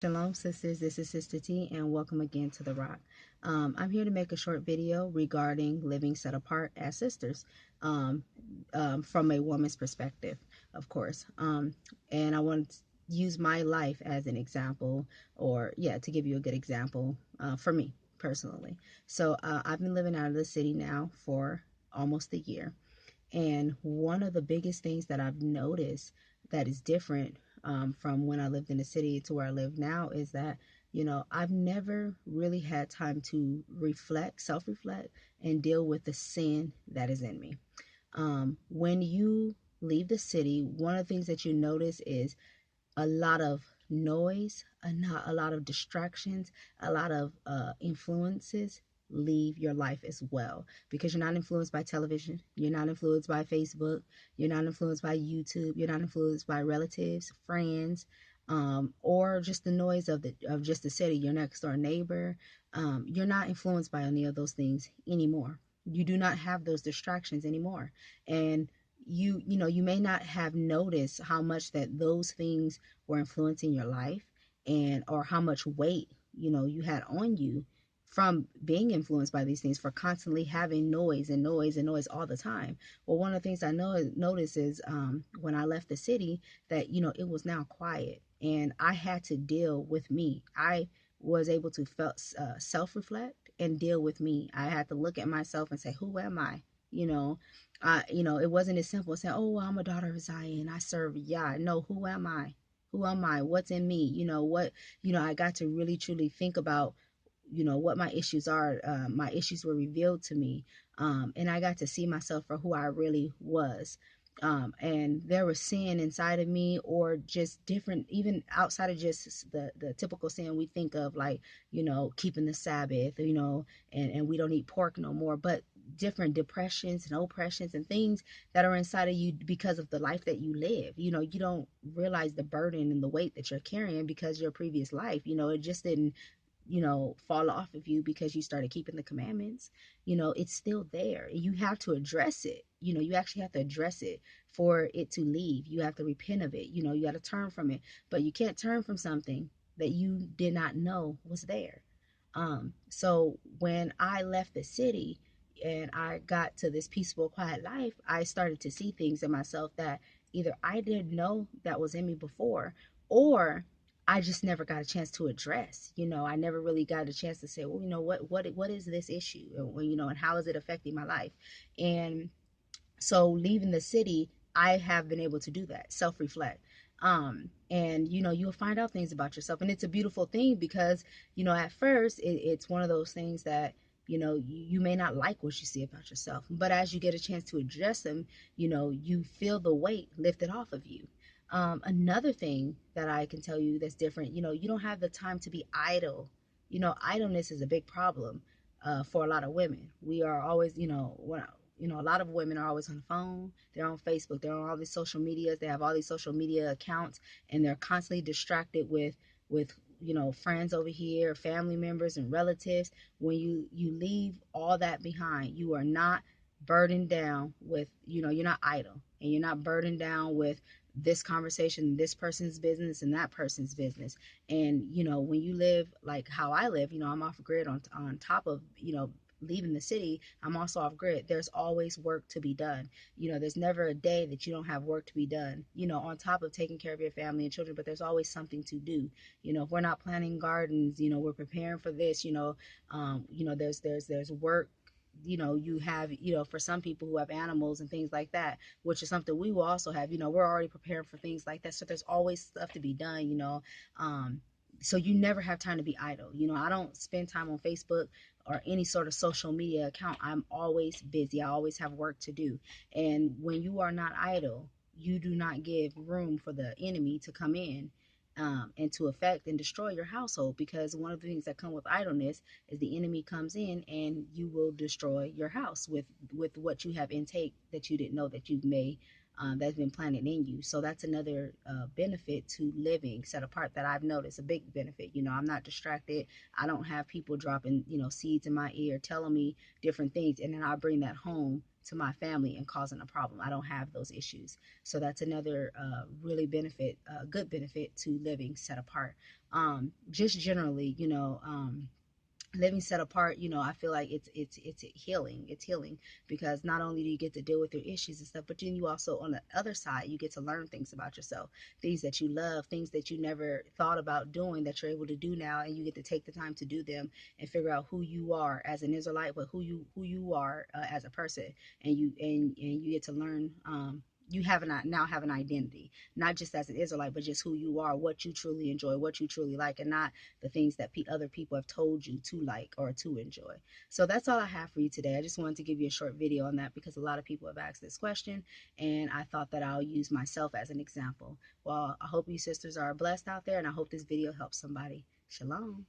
Shalom, sisters. This is Sister T, and welcome again to The Rock. I'm here to make a short video regarding living set apart as sisters um, from a woman's perspective, of course. And I want to use my life as an example, or, yeah, to give you a good example for me personally. So I've been living out of the city now for almost a year. And one of the biggest things that I've noticed that is different from when I lived in the city to where I live now is that, I've never really had time to reflect, self reflect, and deal with the sin that is in me. When you leave the city, one of the things that you notice is a lot of noise, a lot of distractions, a lot of influences leave your life as well, because you're not influenced by television, you're not influenced by Facebook, you're not influenced by YouTube, you're not influenced by relatives, friends, or just the noise of just the city, your next door neighbor. You're not influenced by any of those things anymore. You do not have those distractions anymore. And you may not have noticed how much that those things were influencing your life, and or how much weight you had on you from being influenced by these things, for constantly having noise and noise and noise all the time. Well, one of the things I noticed is when I left the city, that it was now quiet, and I had to deal with me. I was able to self-reflect and deal with me. I had to look at myself and say, who am I? you know it wasn't as simple as saying, oh, well, I'm a daughter of Zion, I serve Yah. No, who am I? Who am I? What's in me? I got to really truly think about what my issues are. My issues were revealed to me, and I got to see myself for who I really was. And there was sin inside of me, or just different, even outside of just the typical sin we think of, like keeping the Sabbath, and we don't eat pork no more, but different depressions and oppressions and things that are inside of you because of the life that you live. You don't realize the burden and the weight that you're carrying because your previous life, it just didn't fall off of you because you started keeping the commandments. It's still there. You have to address it. You actually have to address it for it to leave. You have to repent of it. You got to turn from it. But you can't turn from something that you did not know was there. So when I left the city and I got to this peaceful, quiet life, I started to see things in myself that either I didn't know that was in me before, or I just never got a chance to address. I never really got a chance to say, well, what is this issue? And how is it affecting my life? And so leaving the city, I have been able to do that, self-reflect. And you'll find out things about yourself, and it's a beautiful thing, because at first it's one of those things that you may not like what you see about yourself, but as you get a chance to address them, you feel the weight lifted off of you. Another thing that I can tell you that's different, you don't have the time to be idle. Idleness is a big problem for a lot of women. We are always, a lot of women are always on the phone. They're on Facebook. They're on all these social medias. They have all these social media accounts, and they're constantly distracted with friends over here, family members and relatives. When you leave all that behind, you are not burdened down with, you're not idle, and you're not burdened down with this conversation, this person's business and that person's business. And when you live like how I live, I'm off grid on top of leaving the city. I'm also off grid. There's always work to be done. There's never a day that you don't have work to be done, on top of taking care of your family and children, but there's always something to do. If we're not planting gardens, we're preparing for this, there's work. You have, for some people who have animals and things like that, which is something we will also have. We're already preparing for things like that. So there's always stuff to be done. So you never have time to be idle. I don't spend time on Facebook or any sort of social media account. I'm always busy. I always have work to do. And when you are not idle, you do not give room for the enemy to come in, and to affect and destroy your household, because one of the things that come with idleness is the enemy comes in and you will destroy your house with what you have intake that you didn't know that you may, that's been planted in you. So that's another benefit to living set apart that I've noticed, a big benefit. I'm not distracted. I don't have people dropping seeds in my ear telling me different things, and then I bring that home to my family and causing a problem. I don't have those issues. So that's another really good benefit to living set apart. Just generally, living set apart, I feel like it's healing. It's healing because not only do you get to deal with your issues and stuff, but then you also, on the other side, you get to learn things about yourself, things that you love, things that you never thought about doing that you're able to do now, and you get to take the time to do them and figure out who you are as an Israelite, but who you are as a person. And you get to learn. You now have an identity, not just as an Israelite, but just who you are, what you truly enjoy, what you truly like, and not the things that other people have told you to like or to enjoy. So that's all I have for you today. I just wanted to give you a short video on that because a lot of people have asked this question, and I thought that I'll use myself as an example. Well, I hope you sisters are blessed out there, and I hope this video helps somebody. Shalom.